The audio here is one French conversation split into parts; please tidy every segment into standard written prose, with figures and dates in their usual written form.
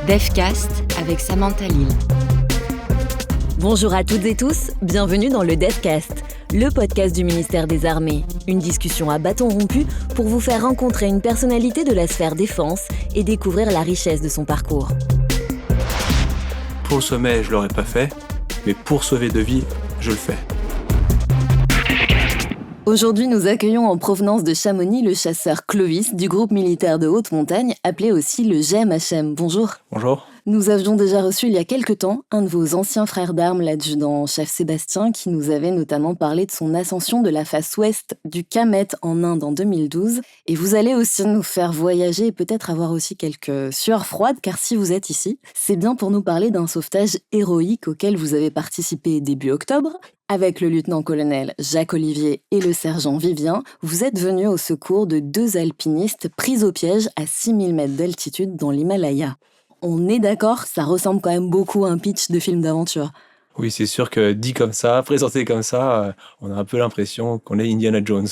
DevCast avec Samantha Lille. Bonjour à toutes et tous, bienvenue dans le DevCast, le podcast du ministère des Armées. Une discussion à bâton rompu pour vous faire rencontrer une personnalité de la sphère défense et découvrir la richesse de son parcours. Pour le sommet, je l'aurais pas fait, mais pour sauver de vies, je le fais. Aujourd'hui, nous accueillons en provenance de Chamonix le chasseur Clovis du groupe militaire de haute montagne, appelé aussi le GMHM. Bonjour. Bonjour. Nous avions déjà reçu il y a quelque temps un de vos anciens frères d'armes, l'adjudant-chef Sébastien, qui nous avait notamment parlé de son ascension de la face ouest du Kamet en Inde en 2012. Et vous allez aussi nous faire voyager et peut-être avoir aussi quelques sueurs froides, car si vous êtes ici, c'est bien pour nous parler d'un sauvetage héroïque auquel vous avez participé début octobre. Avec le lieutenant-colonel Jacques Olivier et le sergent Vivien, vous êtes venus au secours de 2 alpinistes pris au piège à 6000 mètres d'altitude dans l'Himalaya. On est d'accord, ça ressemble quand même beaucoup à un pitch de film d'aventure. Oui, c'est sûr que dit comme ça, présenté comme ça, on a un peu l'impression qu'on est Indiana Jones.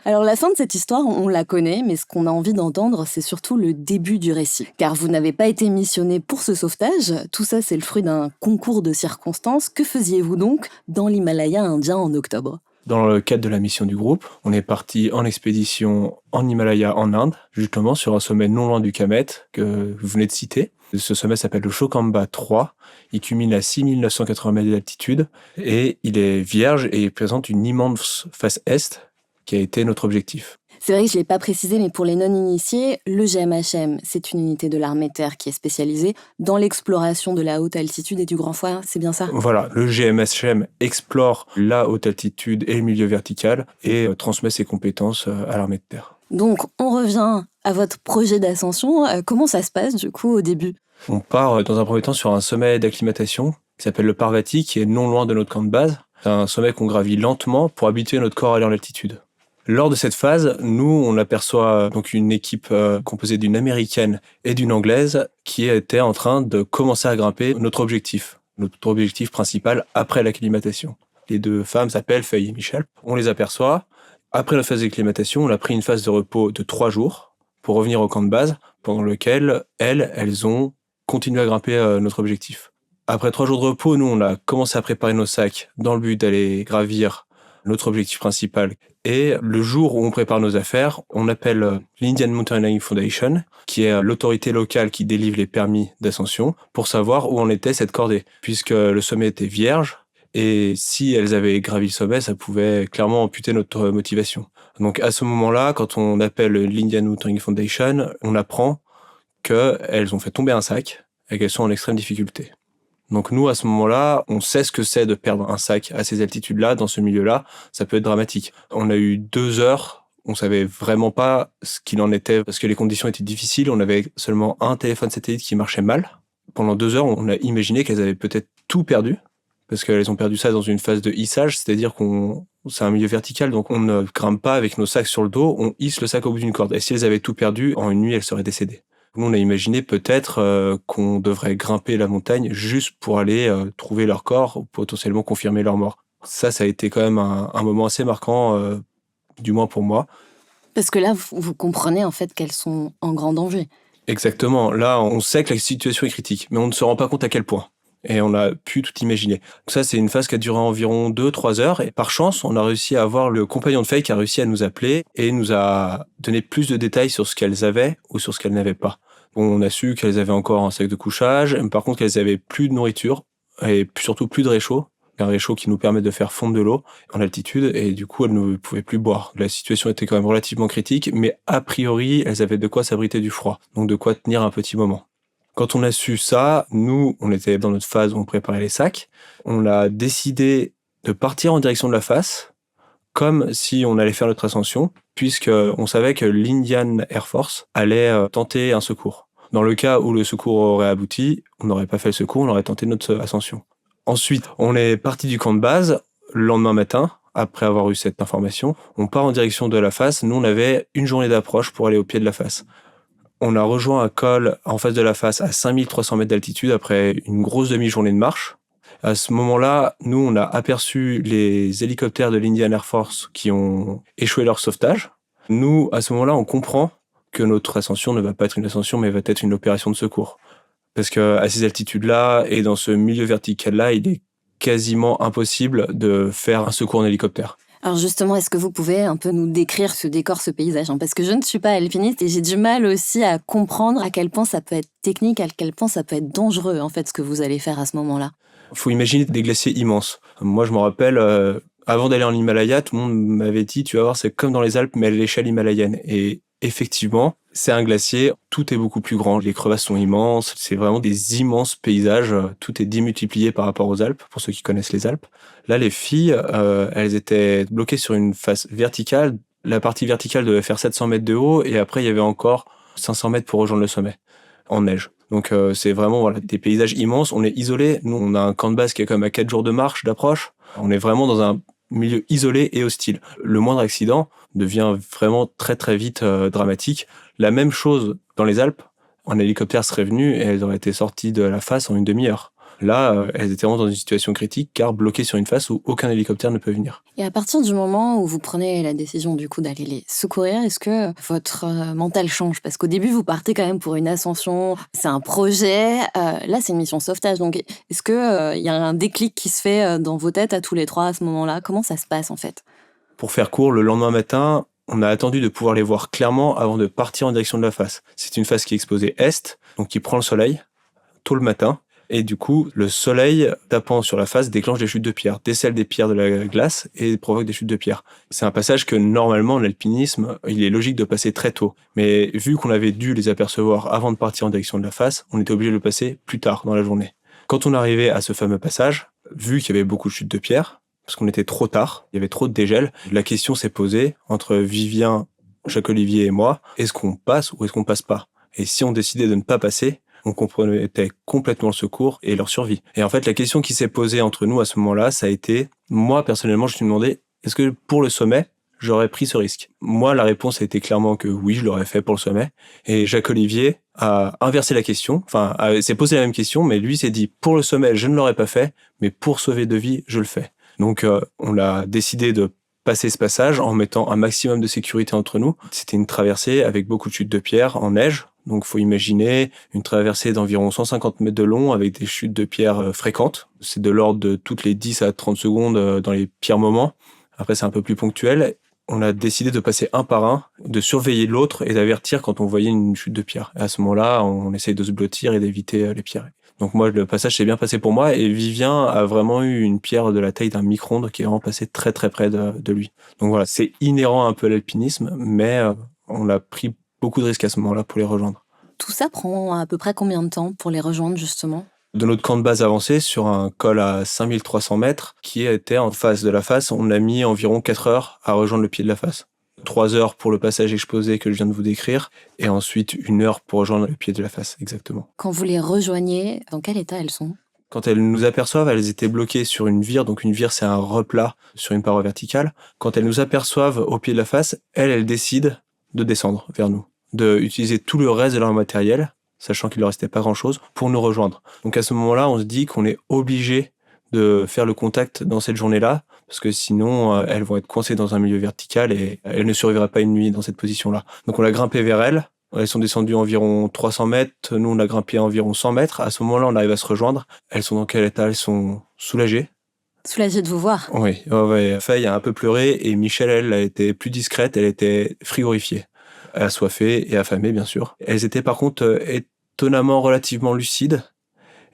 Alors la fin de cette histoire, on la connaît, mais ce qu'on a envie d'entendre, c'est surtout le début du récit. Car vous n'avez pas été missionné pour ce sauvetage, tout ça c'est le fruit d'un concours de circonstances. Que faisiez-vous donc dans l'Himalaya indien en octobre ? Dans le cadre de la mission du groupe, on est parti en expédition en Himalaya, en Inde, justement sur un sommet non loin du Kamet que vous venez de citer. Ce sommet s'appelle le Chokamba 3. Il culmine à 6980 mètres d'altitude et il est vierge et il présente une immense face est qui a été notre objectif. C'est vrai que je ne l'ai pas précisé, mais pour les non-initiés, le GMHM, c'est une unité de l'armée de terre qui est spécialisée dans l'exploration de la haute altitude et du grand froid, c'est bien ça ? Voilà, le GMHM explore la haute altitude et le milieu vertical et transmet ses compétences à l'armée de terre. Donc, on revient à votre projet d'ascension. Comment ça se passe, du coup, au début ? On part dans un premier temps sur un sommet d'acclimatation qui s'appelle le Parvati, qui est non loin de notre camp de base. C'est un sommet qu'on gravit lentement pour habituer notre corps à l'altitude. Lors de cette phase, nous, on aperçoit donc une équipe composée d'une Américaine et d'une Anglaise qui était en train de commencer à grimper notre objectif principal après l'acclimatation. Les 2 femmes s'appellent Faye et Michel. On les aperçoit. Après la phase d'acclimatation, on a pris une phase de repos de 3 jours pour revenir au camp de base, pendant lequel elles ont continué à grimper notre objectif. Après 3 jours de repos, nous, on a commencé à préparer nos sacs dans le but d'aller gravir notre objectif principal. Et le jour où on prépare nos affaires, on appelle l'Indian Mountaineering Foundation, qui est l'autorité locale qui délivre les permis d'ascension, pour savoir où en était cette cordée, puisque le sommet était vierge, et si elles avaient gravi le sommet, ça pouvait clairement amputer notre motivation. Donc à ce moment-là, quand on appelle l'Indian Mountaineering Foundation, on apprend qu'elles ont fait tomber un sac et qu'elles sont en extrême difficulté. Donc nous, à ce moment-là, on sait ce que c'est de perdre un sac à ces altitudes-là, dans ce milieu-là. Ça peut être dramatique. On a eu 2 heures, on savait vraiment pas ce qu'il en était, parce que les conditions étaient difficiles. On avait seulement un téléphone satellite qui marchait mal. Pendant 2 heures, on a imaginé qu'elles avaient peut-être tout perdu, parce qu'elles ont perdu ça dans une phase de hissage, c'est-à-dire c'est un milieu vertical, donc on ne grimpe pas avec nos sacs sur le dos, on hisse le sac au bout d'une corde. Et si elles avaient tout perdu, en une nuit, elles seraient décédées. Nous, on a imaginé peut-être qu'on devrait grimper la montagne juste pour aller trouver leur corps ou potentiellement confirmer leur mort. Ça a été quand même un moment assez marquant, du moins pour moi. Parce que là, vous comprenez en fait qu'elles sont en grand danger. Exactement. Là, on sait que la situation est critique, mais on ne se rend pas compte à quel point. Et on a pu tout imaginer. Ça, c'est une phase qui a duré environ 2-3 heures. Et par chance, on a réussi à avoir le compagnon de Faye qui a réussi à nous appeler et nous a donné plus de détails sur ce qu'elles avaient ou sur ce qu'elles n'avaient pas. On a su qu'elles avaient encore un sac de couchage. Par contre, qu'elles avaient plus de nourriture et surtout plus de réchaud. Un réchaud qui nous permet de faire fondre de l'eau en altitude. Et du coup, elles ne pouvaient plus boire. La situation était quand même relativement critique. Mais a priori, elles avaient de quoi s'abriter du froid. Donc de quoi tenir un petit moment. Quand on a su ça, nous, on était dans notre phase où on préparait les sacs. On a décidé de partir en direction de la face, comme si on allait faire notre ascension, puisqu'on savait que l'Indian Air Force allait tenter un secours. Dans le cas où le secours aurait abouti, on n'aurait pas fait le secours, on aurait tenté notre ascension. Ensuite, on est parti du camp de base. Le lendemain matin, après avoir eu cette information, on part en direction de la face. Nous, on avait une journée d'approche pour aller au pied de la face. On a rejoint un col en face de la face à 5300 mètres d'altitude après une grosse demi-journée de marche. À ce moment-là, nous, on a aperçu les hélicoptères de l'Indian Air Force qui ont échoué leur sauvetage. Nous, à ce moment-là, on comprend que notre ascension ne va pas être une ascension, mais va être une opération de secours. Parce qu'à ces altitudes-là et dans ce milieu vertical-là, il est quasiment impossible de faire un secours en hélicoptère. Alors justement, est-ce que vous pouvez un peu nous décrire ce décor, ce paysage, hein? Parce que je ne suis pas alpiniste et j'ai du mal aussi à comprendre à quel point ça peut être technique, à quel point ça peut être dangereux, en fait, ce que vous allez faire à ce moment-là. Il faut imaginer des glaciers immenses. Moi, je me rappelle, avant d'aller en Himalaya, tout le monde m'avait dit, tu vas voir, c'est comme dans les Alpes, mais à l'échelle himalayenne. Et effectivement, c'est un glacier, tout est beaucoup plus grand, les crevasses sont immenses, c'est vraiment des immenses paysages, tout est démultiplié par rapport aux Alpes, pour ceux qui connaissent les Alpes. Là, les filles, elles étaient bloquées sur une face verticale. La partie verticale devait faire 700 mètres de haut, et après, il y avait encore 500 mètres pour rejoindre le sommet, en neige. Donc c'est vraiment des paysages immenses, on est isolés. Nous, on a un camp de base qui est quand même à 4 jours de marche, d'approche. On est vraiment dans un milieu isolé et hostile. Le moindre accident devient vraiment très très vite dramatique. La même chose dans les Alpes, un hélicoptère serait venu et elles auraient été sorties de la face en une demi-heure. Là, elles étaient vraiment dans une situation critique car bloquées sur une face où aucun hélicoptère ne peut venir. Et à partir du moment où vous prenez la décision du coup d'aller les secourir, est-ce que votre mental change? Parce qu'au début, vous partez quand même pour une ascension, c'est un projet, là c'est une mission sauvetage. Donc est-ce que y a un déclic qui se fait dans vos têtes à tous les trois à ce moment-là? Comment ça se passe en fait? Pour faire court, le lendemain matin, on a attendu de pouvoir les voir clairement avant de partir en direction de la face. C'est une face qui est exposée est, donc qui prend le soleil tôt le matin. Et du coup, le soleil tapant sur la face déclenche des chutes de pierres, décèle des pierres de la glace et provoque des chutes de pierres. C'est un passage que normalement, en alpinisme, il est logique de passer très tôt. Mais vu qu'on avait dû les apercevoir avant de partir en direction de la face, on était obligé de le passer plus tard dans la journée. Quand on arrivait à ce fameux passage, vu qu'il y avait beaucoup de chutes de pierres, parce qu'on était trop tard, il y avait trop de dégel, la question s'est posée entre Vivien, Jacques-Olivier et moi, est-ce qu'on passe ou est-ce qu'on passe pas? Et si on décidait de ne pas passer, on compromettait complètement le secours et leur survie. Et en fait, la question qui s'est posée entre nous à ce moment-là, ça a été, moi personnellement, je me suis demandé, est-ce que pour le sommet, j'aurais pris ce risque? Moi, la réponse a été clairement que oui, je l'aurais fait pour le sommet. Et Jacques-Olivier a inversé la question, s'est posé la même question, mais lui s'est dit, pour le sommet, je ne l'aurais pas fait, mais pour sauver deux vies, je le fais. Donc, on a décidé de passer ce passage en mettant un maximum de sécurité entre nous. C'était une traversée avec beaucoup de chutes de pierres en neige. Donc, faut imaginer une traversée d'environ 150 mètres de long avec des chutes de pierres fréquentes. C'est de l'ordre de toutes les 10 à 30 secondes dans les pires moments. Après, c'est un peu plus ponctuel. On a décidé de passer un par un, de surveiller l'autre et d'avertir quand on voyait une chute de pierre. Et à ce moment-là, on essaye de se blottir et d'éviter les pierres. Donc moi, le passage s'est bien passé pour moi et Vivien a vraiment eu une pierre de la taille d'un micro-ondes qui est vraiment passée très très près de lui. Donc voilà, c'est inhérent un peu à l'alpinisme, mais on a pris beaucoup de risques à ce moment-là pour les rejoindre. Tout ça prend à peu près combien de temps pour les rejoindre justement? De notre camp de base avancé, sur un col à 5300 mètres, qui était en face de la face, on a mis environ 4 heures à rejoindre le pied de la face. 3 heures pour le passage exposé que je viens de vous décrire, et ensuite 1 heure pour rejoindre le pied de la face, exactement. Quand vous les rejoignez, dans quel état elles sont? Quand elles nous aperçoivent, elles étaient bloquées sur une vire, donc une vire c'est un replat sur une paroi verticale. Quand elles nous aperçoivent au pied de la face, elles décident de descendre vers nous, d'utiliser tout le reste de leur matériel, sachant qu'il ne leur restait pas grand-chose, pour nous rejoindre. Donc à ce moment-là, on se dit qu'on est obligé de faire le contact dans cette journée-là, parce que sinon, elles vont être coincées dans un milieu vertical et elles ne survivraient pas une nuit dans cette position-là. Donc on a grimpé vers elles, elles sont descendues environ 300 mètres, nous on a grimpé environ 100 mètres. À ce moment-là, on arrive à se rejoindre. Elles sont dans quel état? Elles sont soulagées. Soulagée de vous voir? Oui, Faye a un peu pleuré et Michel, elle, a été plus discrète, elle était frigorifiée, assoiffée et affamée, bien sûr. Elles étaient par contre étonnamment relativement lucides.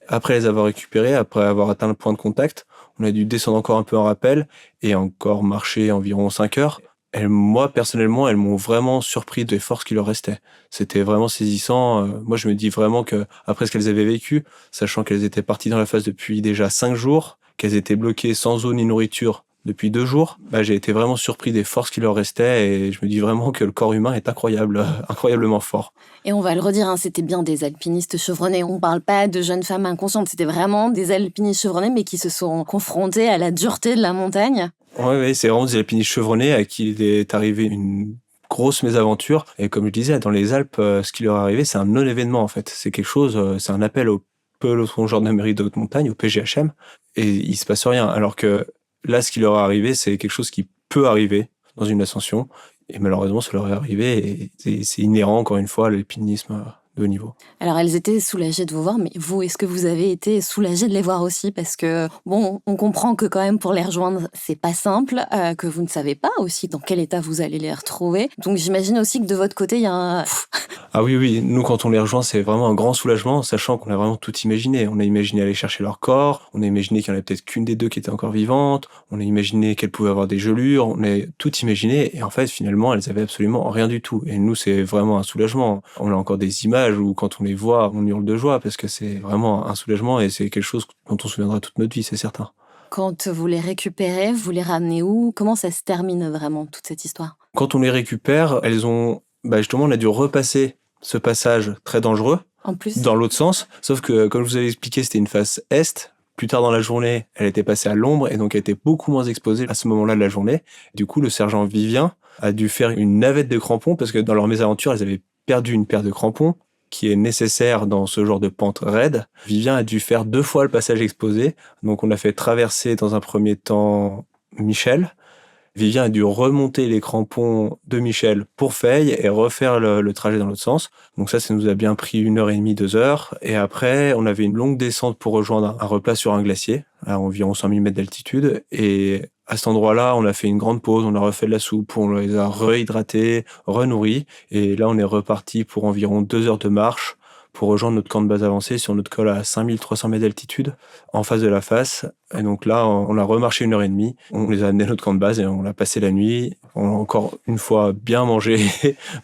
Après les avoir récupérées, après avoir atteint le point de contact, on a dû descendre encore un peu en rappel et encore marcher environ 5 heures. Moi, personnellement, elles m'ont vraiment surpris des forces qui leur restaient. C'était vraiment saisissant. Moi, je me dis vraiment que après ce qu'elles avaient vécu, sachant qu'elles étaient parties dans la face depuis déjà 5 jours, qu'elles étaient bloquées sans eau ni nourriture depuis 2 jours, j'ai été vraiment surpris des forces qui leur restaient et je me dis vraiment que le corps humain est incroyable, incroyablement fort. Et on va le redire, c'était bien des alpinistes chevronnés. On parle pas de jeunes femmes inconscientes, c'était vraiment des alpinistes chevronnés mais qui se sont confrontés à la dureté de la montagne. Oui, c'est vraiment des alpinistes chevronnés à qui il est arrivé une grosse mésaventure. Et comme je disais, dans les Alpes, ce qui leur est arrivé, c'est un non-événement en fait. C'est quelque chose, c'est un appel au peloton gendarmerie de haute montagne, au PGHM, et il se passe rien. Alors que là, ce qui leur est arrivé, c'est quelque chose qui peut arriver dans une ascension. Et malheureusement, ça leur est arrivé et c'est inhérent, encore une fois, à l'alpinisme de haut niveau. Alors, elles étaient soulagées de vous voir, mais vous, est-ce que vous avez été soulagées de les voir aussi? Parce que, bon, on comprend que quand même pour les rejoindre, c'est pas simple, que vous ne savez pas aussi dans quel état vous allez les retrouver. Donc, j'imagine aussi que de votre côté, il y a un... Ah oui, nous quand on les rejoint, c'est vraiment un grand soulagement, sachant qu'on a vraiment tout imaginé. On a imaginé aller chercher leur corps, on a imaginé qu'il y en avait peut-être qu'une des deux qui était encore vivante, on a imaginé qu'elles pouvaient avoir des gelures, on a tout imaginé, et en fait, finalement, elles avaient absolument rien du tout. Et nous, c'est vraiment un soulagement. On a encore des images où quand on les voit, on hurle de joie, parce que c'est vraiment un soulagement, et c'est quelque chose dont on se souviendra toute notre vie, c'est certain. Quand vous les récupérez, vous les ramenez où? Comment ça se termine vraiment, toute cette histoire? Quand on les récupère, elles ont... justement, on a dû repasser ce passage très dangereux, En plus, dans l'autre sens, sauf que, comme je vous avais expliqué, c'était une face est. Plus tard dans la journée, elle était passée à l'ombre et donc elle était beaucoup moins exposée à ce moment-là de la journée. Du coup, le sergent Vivien a dû faire une navette de crampons parce que dans leur mésaventure, elles avaient perdu une paire de crampons qui est nécessaire dans ce genre de pente raide. Vivien a dû faire 2 fois le passage exposé. Donc on a fait traverser dans un premier temps Michel. Vivien a dû remonter les crampons de Michel pour Faye et refaire le trajet dans l'autre sens. Donc ça nous a bien pris 1h30, 2 heures. Et après, on avait une longue descente pour rejoindre un replat sur un glacier, à environ 100 000 mètres d'altitude. Et à cet endroit-là, on a fait une grande pause, on a refait de la soupe, on les a réhydratés, renourris. Et là, on est reparti pour environ 2 heures de marche pour rejoindre notre camp de base avancé sur notre col à 5300 mètres d'altitude, en face de la face. Et donc là, on a remarché 1h30, on les a amenés à notre camp de base et on a passé la nuit. On a encore une fois bien mangé,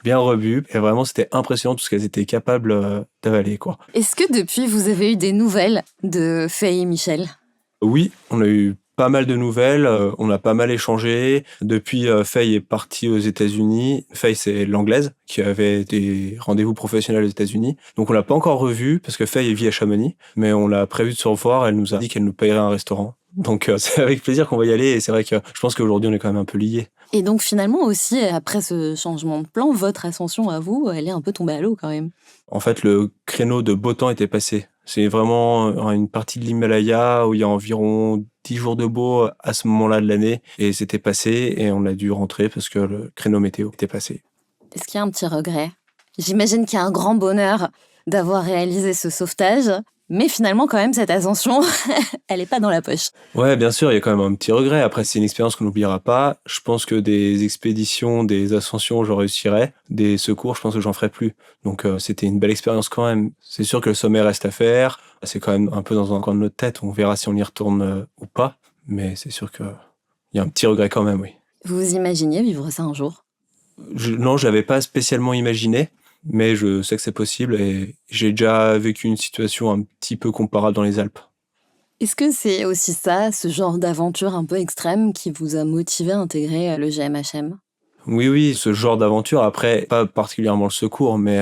bien rebu. Et vraiment, c'était impressionnant tout ce qu'elles étaient capables d'avaler, quoi. est-ce que depuis, vous avez eu des nouvelles de Faye et Michel? Oui, on a eu pas mal de nouvelles, on a pas mal échangé. Depuis, Faye est partie aux États-Unis. Faye, c'est l'anglaise qui avait des rendez-vous professionnels aux États-Unis. Donc on l'a pas encore revue parce que Faye vit à Chamonix, mais on l'a prévu de se revoir. Elle nous a dit qu'elle nous payerait un restaurant. Donc c'est avec plaisir qu'on va y aller et c'est vrai que je pense qu'aujourd'hui on est quand même un peu liés. Et donc finalement aussi, après ce changement de plan, votre ascension à vous, elle est un peu tombée à l'eau quand même. En fait, le créneau de beau temps était passé. C'est vraiment une partie de l'Himalaya où il y a environ 10 jours de beau à ce moment-là de l'année. Et c'était passé et on a dû rentrer parce que le créneau météo était passé. Est-ce qu'il y a un petit regret? J'imagine qu'il y a un grand bonheur d'avoir réalisé ce sauvetage, mais finalement quand même cette ascension, elle est pas dans la poche. Ouais, bien sûr, il y a quand même un petit regret. Après, c'est une expérience qu'on n'oubliera pas. Je pense que des expéditions, des ascensions, je réussirais. Des secours, je pense que j'en ferai plus. Donc, c'était une belle expérience quand même. C'est sûr que le sommet reste à faire. C'est quand même un peu dans un coin de notre tête. On verra si on y retourne ou pas. Mais c'est sûr qu'il y a un petit regret quand même, oui. Vous imaginiez vivre ça un jour? Non, je l'avais pas spécialement imaginé. Mais je sais que c'est possible et j'ai déjà vécu une situation un petit peu comparable dans les Alpes. Est-ce que c'est aussi ça, ce genre d'aventure un peu extrême, qui vous a motivé à intégrer le GMHM? Oui, ce genre d'aventure. Après, pas particulièrement le secours, mais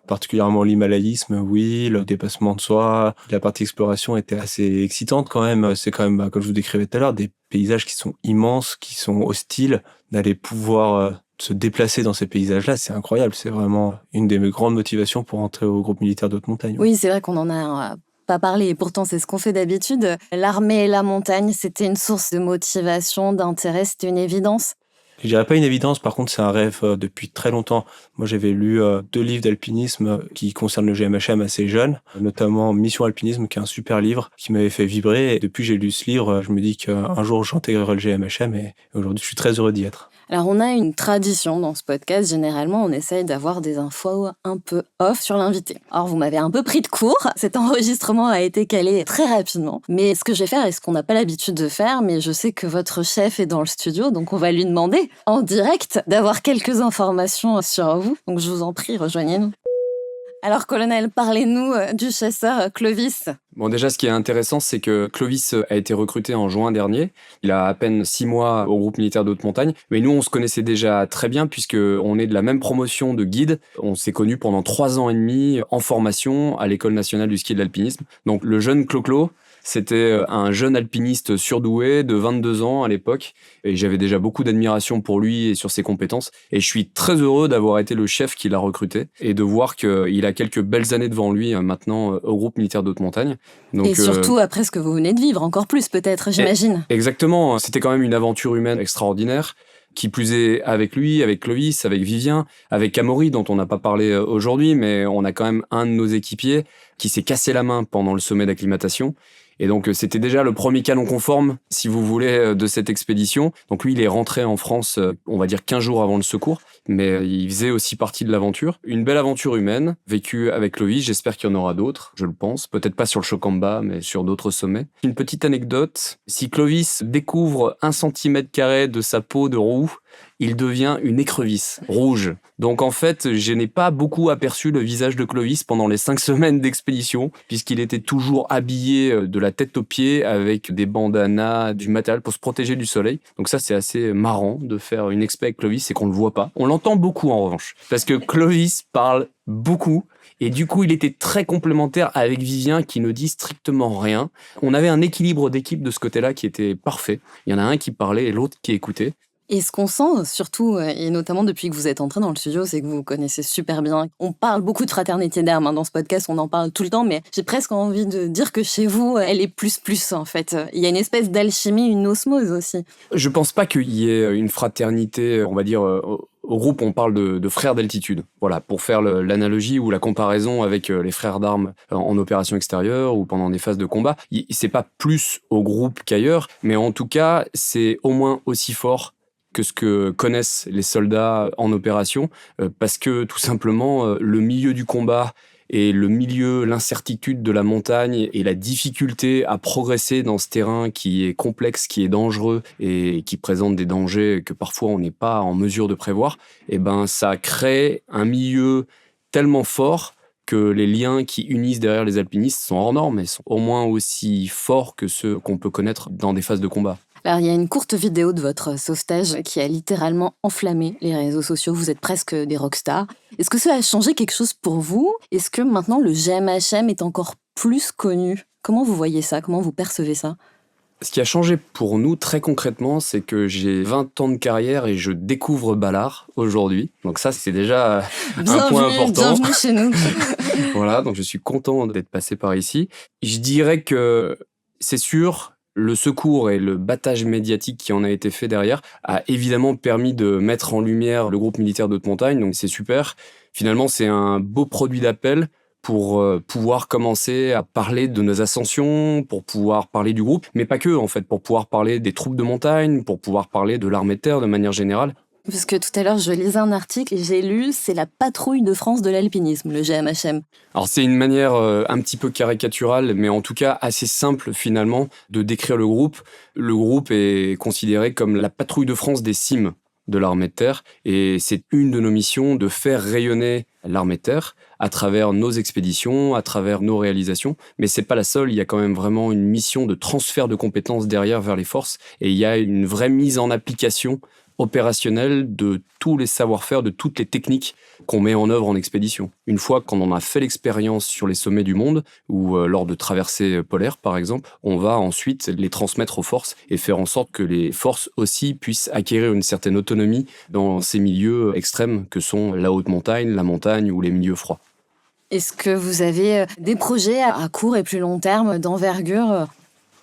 particulièrement l'himalayisme, oui, le dépassement de soi. La partie exploration était assez excitante quand même. C'est quand même, comme je vous décrivais tout à l'heure, des paysages qui sont immenses, qui sont hostiles. D'aller pouvoir se déplacer dans ces paysages-là, c'est incroyable. C'est vraiment une des grandes motivations pour entrer au groupe militaire de haute montagne. Oui, c'est vrai qu'on en a pas parlé, et pourtant c'est ce qu'on fait d'habitude. L'armée et la montagne, c'était une source de motivation, d'intérêt, c'était une évidence. Je dirais pas une évidence, par contre c'est un rêve depuis très longtemps. Moi j'avais lu 2 livres d'alpinisme qui concernent le GMHM assez jeune, notamment Mission Alpinisme qui est un super livre qui m'avait fait vibrer. Et depuis j'ai lu ce livre, je me dis qu'un jour j'intégrerai le GMHM et aujourd'hui je suis très heureux d'y être. Alors on a une tradition dans ce podcast, généralement on essaye d'avoir des infos un peu off sur l'invité. Or vous m'avez un peu pris de court, cet enregistrement a été calé très rapidement. Mais ce que je vais faire est ce qu'on n'a pas l'habitude de faire, mais je sais que votre chef est dans le studio, donc on va lui demander en direct d'avoir quelques informations sur vous. Donc je vous en prie, rejoignez-nous. Alors colonel, parlez-nous du chasseur Clovis. Bon, déjà, ce qui est intéressant, c'est que Clovis a été recruté en juin dernier. Il a à peine 6 mois au groupe militaire de haute montagne. Mais nous, on se connaissait déjà très bien puisqu'on est de la même promotion de guide. On s'est connus pendant 3 ans et demi en formation à l'École nationale du ski et de l'alpinisme. Donc, le jeune Clo-Clo, c'était un jeune alpiniste surdoué de 22 ans à l'époque. Et j'avais déjà beaucoup d'admiration pour lui et sur ses compétences. Et je suis très heureux d'avoir été le chef qui l'a recruté et de voir qu'il a quelques belles années devant lui maintenant au groupe militaire de haute montagne. Donc, et surtout après ce que vous venez de vivre, encore plus peut-être, j'imagine. Exactement, c'était quand même une aventure humaine extraordinaire. Qui plus est avec lui, avec Clovis, avec Vivien, avec Amaury dont on n'a pas parlé aujourd'hui, mais on a quand même un de nos équipiers qui s'est cassé la main pendant le sommet d'acclimatation. Et donc c'était déjà le premier canon conforme, si vous voulez, de cette expédition. Donc lui, il est rentré en France, on va dire 15 jours avant le secours, mais il faisait aussi partie de l'aventure. Une belle aventure humaine, vécue avec Clovis, j'espère qu'il y en aura d'autres, je le pense. Peut-être pas sur le Chocamba, mais sur d'autres sommets. Une petite anecdote, si Clovis découvre 1 cm² de sa peau de roue, il devient une écrevisse rouge. Donc en fait, je n'ai pas beaucoup aperçu le visage de Clovis pendant les 5 semaines d'expédition, puisqu'il était toujours habillé de la tête aux pieds avec des bandanas, du matériel pour se protéger du soleil. Donc ça, c'est assez marrant de faire une expé avec Clovis et qu'on le voit pas. On l'entend beaucoup en revanche, parce que Clovis parle beaucoup. Et du coup, il était très complémentaire avec Vivien qui ne dit strictement rien. On avait un équilibre d'équipe de ce côté-là qui était parfait. Il y en a un qui parlait et l'autre qui écoutait. Et ce qu'on sent, surtout, et notamment depuis que vous êtes entré dans le studio, c'est que vous vous connaissez super bien. On parle beaucoup de fraternité d'âme dans ce podcast, on en parle tout le temps, mais j'ai presque envie de dire que chez vous, elle est plus en fait. Il y a une espèce d'alchimie, une osmose aussi. Je pense pas qu'il y ait une fraternité, on va dire, au groupe, on parle de frères d'altitude. Voilà, pour faire l'analogie ou la comparaison avec les frères d'armes en opération extérieure ou pendant des phases de combat. C'est pas plus au groupe qu'ailleurs, mais en tout cas, c'est au moins aussi fort que ce que connaissent les soldats en opération, parce que tout simplement, le milieu du combat et le milieu, l'incertitude de la montagne et la difficulté à progresser dans ce terrain qui est complexe, qui est dangereux et qui présente des dangers que parfois on n'est pas en mesure de prévoir, et ben ça crée un milieu tellement fort que les liens qui unissent derrière les alpinistes sont hors normes et sont au moins aussi forts que ceux qu'on peut connaître dans des phases de combat. Alors, il y a une courte vidéo de votre sauvetage qui a littéralement enflammé les réseaux sociaux. Vous êtes presque des rockstars. Est-ce que ça a changé quelque chose pour vous ? Est-ce que maintenant le GMHM est encore plus connu ? Comment vous voyez ça ? Comment vous percevez ça ? Ce qui a changé pour nous, très concrètement, c'est que j'ai 20 ans de carrière et je découvre Ballard aujourd'hui. Donc ça, c'est déjà un point important. Bienvenue chez nous. Voilà, donc je suis content d'être passé par ici. Je dirais que c'est sûr, le secours et le battage médiatique qui en a été fait derrière a évidemment permis de mettre en lumière le groupe militaire de haute montagne, donc c'est super. Finalement, c'est un beau produit d'appel pour pouvoir commencer à parler de nos ascensions, pour pouvoir parler du groupe, mais pas que en fait, pour pouvoir parler des troupes de montagne, pour pouvoir parler de l'armée de terre de manière générale. Parce que tout à l'heure, je lisais un article et j'ai lu, c'est la patrouille de France de l'alpinisme, le GMHM. Alors c'est une manière un petit peu caricaturale, mais en tout cas assez simple finalement de décrire le groupe. Le groupe est considéré comme la patrouille de France des cimes de l'armée de terre, et c'est une de nos missions de faire rayonner l'armée de terre à travers nos expéditions, à travers nos réalisations, mais c'est pas la seule, il y a quand même vraiment une mission de transfert de compétences derrière vers les forces, et il y a une vraie mise en application opérationnelle de tous les savoir-faire, de toutes les techniques qu'on met en œuvre en expédition. Une fois qu'on en a fait l'expérience sur les sommets du monde, ou lors de traversées polaires par exemple, on va ensuite les transmettre aux forces et faire en sorte que les forces aussi puissent acquérir une certaine autonomie dans ces milieux extrêmes que sont la haute montagne, la montagne ou les milieux froids. Est-ce que vous avez des projets à court et plus long terme d'envergure ?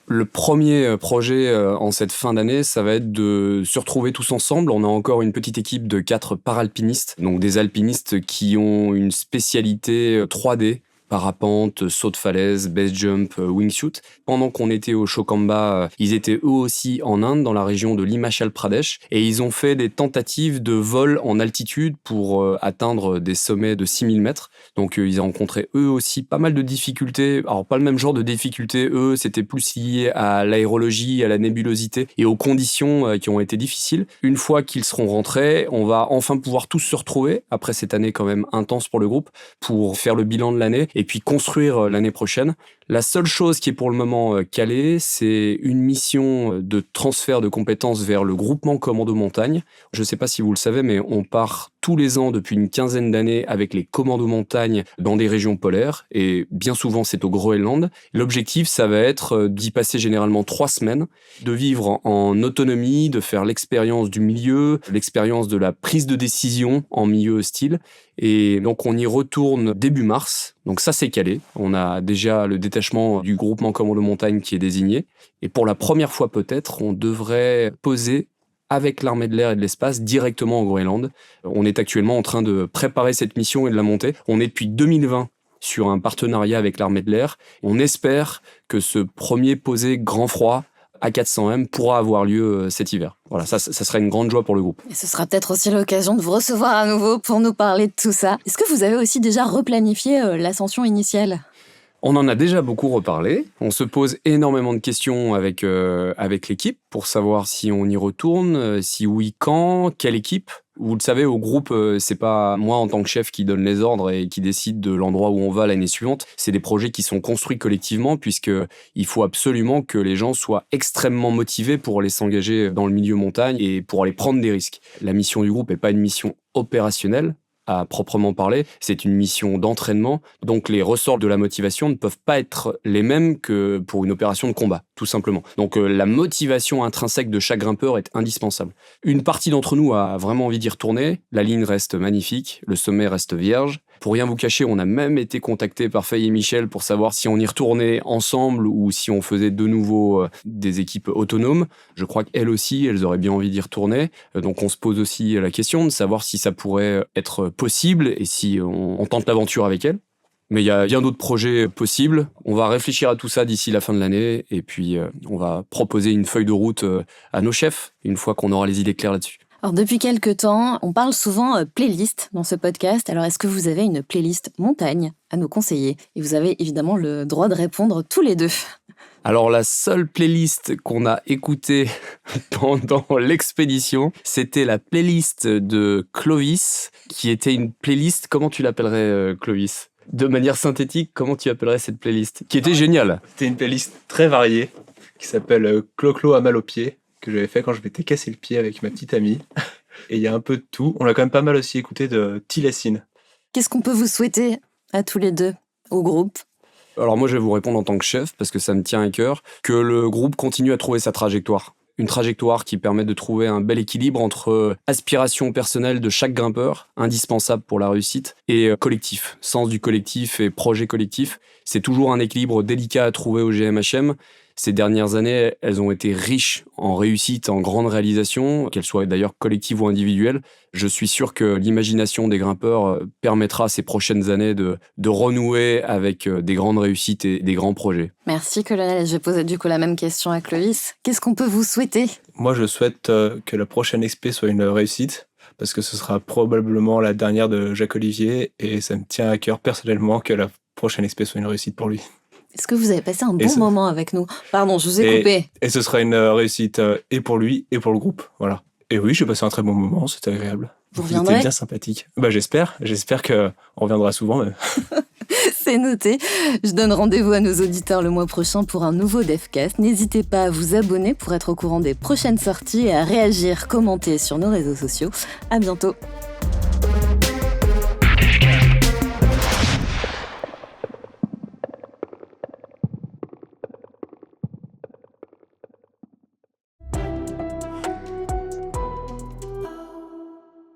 Le premier projet en cette fin d'année, ça va être de se retrouver tous ensemble. On a encore une petite équipe de 4 paralpinistes, donc des alpinistes qui ont une spécialité 3D, parapente, saut de falaise, base jump, wingsuit. Pendant qu'on était au Chocamba, ils étaient eux aussi en Inde, dans la région de l'Himachal Pradesh, et ils ont fait des tentatives de vol en altitude pour atteindre des sommets de 6000 mètres. Donc ils ont rencontré eux aussi pas mal de difficultés. Alors pas le même genre de difficultés, eux, c'était plus lié à l'aérologie, à la nébulosité et aux conditions qui ont été difficiles. Une fois qu'ils seront rentrés, on va enfin pouvoir tous se retrouver, après cette année quand même intense pour le groupe, pour faire le bilan de l'année et puis construire l'année prochaine. La seule chose qui est pour le moment calée, c'est une mission de transfert de compétences vers le groupement Commando Montagne. Je ne sais pas si vous le savez, mais on part tous les ans depuis une quinzaine d'années avec les commandos montagne dans des régions polaires, et bien souvent c'est au Groenland. L'objectif, ça va être d'y passer généralement 3 semaines, de vivre en autonomie, de faire l'expérience du milieu, l'expérience de la prise de décision en milieu hostile. Et donc on y retourne début mars, donc ça c'est calé. On a déjà le détachement du groupement Commando Montagne qui est désigné. Et pour la première fois peut-être, on devrait poser avec l'armée de l'air et de l'espace directement au Groenland. On est actuellement en train de préparer cette mission et de la monter. On est depuis 2020 sur un partenariat avec l'armée de l'air. On espère que ce premier posé grand froid A400M pourra avoir lieu cet hiver. Voilà, ça sera une grande joie pour le groupe. Et ce sera peut-être aussi l'occasion de vous recevoir à nouveau pour nous parler de tout ça. Est-ce que vous avez aussi déjà replanifié l'ascension initiale ? On en a déjà beaucoup reparlé. On se pose énormément de questions avec l'équipe pour savoir si on y retourne, si oui, quand, quelle équipe. Vous le savez, au groupe, c'est pas moi en tant que chef qui donne les ordres et qui décide de l'endroit où on va l'année suivante. C'est des projets qui sont construits collectivement puisqu'il faut absolument que les gens soient extrêmement motivés pour aller s'engager dans le milieu montagne et pour aller prendre des risques. La mission du groupe n'est pas une mission opérationnelle à proprement parler, c'est une mission d'entraînement, donc les ressorts de la motivation ne peuvent pas être les mêmes que pour une opération de combat, tout simplement. Donc la motivation intrinsèque de chaque grimpeur est indispensable. Une partie d'entre nous a vraiment envie d'y retourner, la ligne reste magnifique, le sommet reste vierge. Pour rien vous cacher, on a même été contacté par Faye et Michel pour savoir si on y retournait ensemble ou si on faisait de nouveau des équipes autonomes. Je crois qu'elles aussi, elles auraient bien envie d'y retourner. Donc on se pose aussi la question de savoir si ça pourrait être possible et si on tente l'aventure avec elles. Mais il y a bien d'autres projets possibles. On va réfléchir à tout ça d'ici la fin de l'année et puis on va proposer une feuille de route à nos chefs une fois qu'on aura les idées claires là-dessus. Alors depuis quelques temps, on parle souvent playlist dans ce podcast. Alors est-ce que vous avez une playlist montagne à nous conseiller ? Et vous avez évidemment le droit de répondre tous les deux. Alors la seule playlist qu'on a écoutée pendant l'expédition, c'était la playlist de Clovis, qui était une playlist, comment tu l'appellerais Clovis ? De manière synthétique, comment tu appellerais cette playlist ? Qui était géniale. C'était une playlist très variée qui s'appelle Clo-Clo à mal aux pieds, que j'avais fait quand je m'étais cassé le pied avec ma petite amie. Et il y a un peu de tout. On a quand même pas mal aussi écouté de Tilessine. Qu'est-ce qu'on peut vous souhaiter à tous les deux, au groupe ? Alors moi je vais vous répondre en tant que chef, parce que ça me tient à cœur, que le groupe continue à trouver sa trajectoire. Une trajectoire qui permet de trouver un bel équilibre entre aspiration personnelle de chaque grimpeur, indispensable pour la réussite, et collectif, sens du collectif et projet collectif. C'est toujours un équilibre délicat à trouver au GMHM. Ces dernières années, elles ont été riches en réussite, en grandes réalisations, qu'elles soient d'ailleurs collectives ou individuelles. Je suis sûr que l'imagination des grimpeurs permettra ces prochaines années de renouer avec des grandes réussites et des grands projets. Merci Colonel, je vais poser du coup la même question à Clovis. Qu'est-ce qu'on peut vous souhaiter ? Moi, je souhaite que la prochaine expé soit une réussite, parce que ce sera probablement la dernière de Jacques Olivier, et ça me tient à cœur personnellement que la prochaine expé soit une réussite pour lui. Est-ce que vous avez passé un bon moment avec nous ? Pardon, je vous ai coupé. Et ce sera une réussite et pour lui et pour le groupe. Voilà. Et oui, j'ai passé un très bon moment, c'était agréable. Vous reviendrez ? C'était bien sympathique. J'espère qu'on reviendra souvent. Mais... C'est noté. Je donne rendez-vous à nos auditeurs le mois prochain pour un nouveau Devcast. N'hésitez pas à vous abonner pour être au courant des prochaines sorties et à réagir, commenter sur nos réseaux sociaux. À bientôt.